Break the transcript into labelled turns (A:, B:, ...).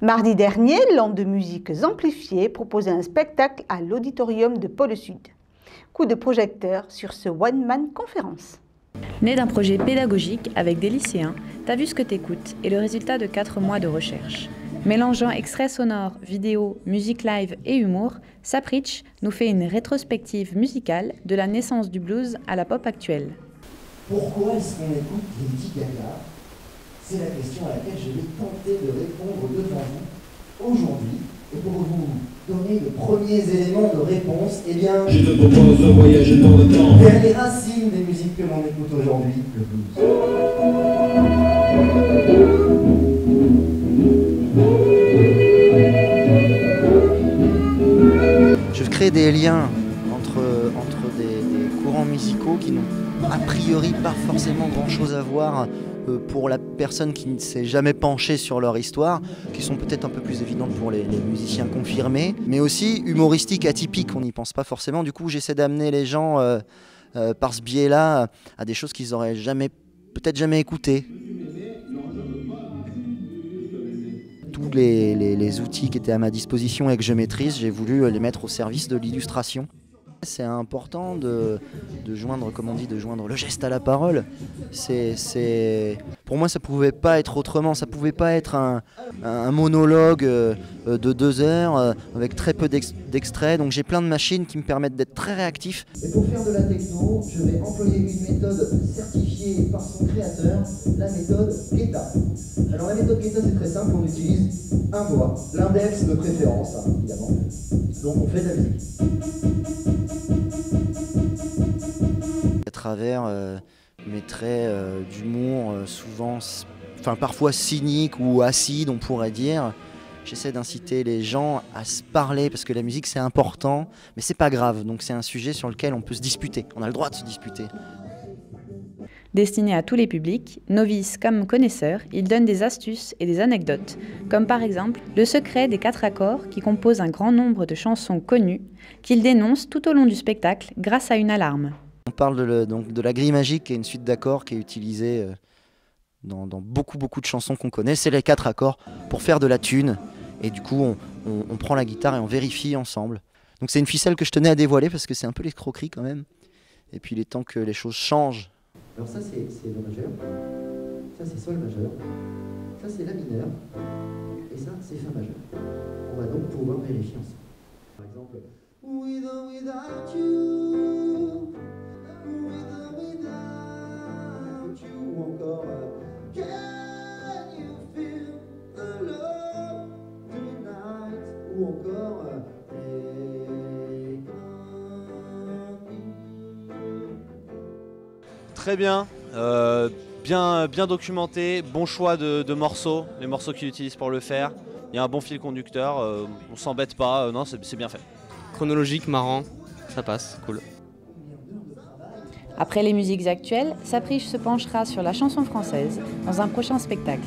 A: Mardi dernier, l'Onde de musiques amplifiées proposait un spectacle à l'auditorium de Pôle Sud. Coup de projecteur sur ce one-man conférence.
B: Né d'un projet pédagogique avec des lycéens, T'as vu ce que t'écoutes est le résultat de 4 mois de recherche. Mélangeant extraits sonores, vidéos, musique live et humour, Saprich nous fait une rétrospective musicale de la naissance du blues à la pop actuelle.
C: Pourquoi est-ce qu'on écoute Lady Gaga? C'est la question à laquelle je vais tenter de répondre devant vous aujourd'hui. Et pour vous donner les premiers éléments de réponse, eh bien, je te propose de voyager dans le temps vers les racines des musiques que l'on écoute aujourd'hui, le blues. Je crée des liens entre des courants musicaux qui n'ont a priori pas forcément grand-chose à voir pour la personne qui ne s'est jamais penchée sur leur histoire, qui sont peut-être un peu plus évidentes pour les musiciens confirmés, mais aussi humoristiques, atypiques, on n'y pense pas forcément. Du coup, j'essaie d'amener les gens par ce biais-là à des choses qu'ils n'auraient peut-être jamais écoutées. Tous les outils qui étaient à ma disposition et que je maîtrise, j'ai voulu les mettre au service de l'illustration. C'est important de joindre, comme on dit, de joindre le geste à la parole. Pour moi, ça pouvait pas être autrement. Ça pouvait pas être un monologue de 2 heures avec très peu d'extraits. Donc j'ai plein de machines qui me permettent d'être très réactif. Et pour faire de la techno, je vais employer une méthode certifiée par son créateur, la méthode Guetta. Alors la méthode Guetta, c'est très simple. On utilise un doigt, l'index de préférence, hein, évidemment. Donc on fait de la musique. À travers mes traits d'humour souvent, parfois cyniques ou acides, on pourrait dire, j'essaie d'inciter les gens à se parler parce que la musique c'est important, mais c'est pas grave. Donc c'est un sujet sur lequel on peut se disputer. On a le droit de se disputer.
B: Destiné à tous les publics, novices comme connaisseurs, il donne des astuces et des anecdotes, comme par exemple le secret des 4 accords qui composent un grand nombre de chansons connues, qu'il dénonce tout au long du spectacle grâce à une alarme.
C: On parle de la grille magique, qui est une suite d'accords qui est utilisée dans beaucoup de chansons qu'on connaît. C'est les 4 accords pour faire de la thune. Et du coup, on prend la guitare et on vérifie ensemble. Donc c'est une ficelle que je tenais à dévoiler parce que c'est un peu l'escroquerie quand même. Et puis il est temps que les choses changent. Alors ça c'est Do majeur, ça c'est Sol majeur, ça c'est La mineur, et ça c'est Fa majeur. On va donc pouvoir vérifier ensemble. Par exemple, With or without you, with or without you, ou encore Can you feel the love tonight, ou encore Take on me.
D: Très bien, bien documenté, bon choix de morceaux, les morceaux qu'il utilise pour le faire. Il y a un bon fil conducteur, on s'embête pas, non c'est bien fait.
E: Chronologique, marrant, ça passe, cool.
B: Après les musiques actuelles, Saprich se penchera sur la chanson française dans un prochain spectacle.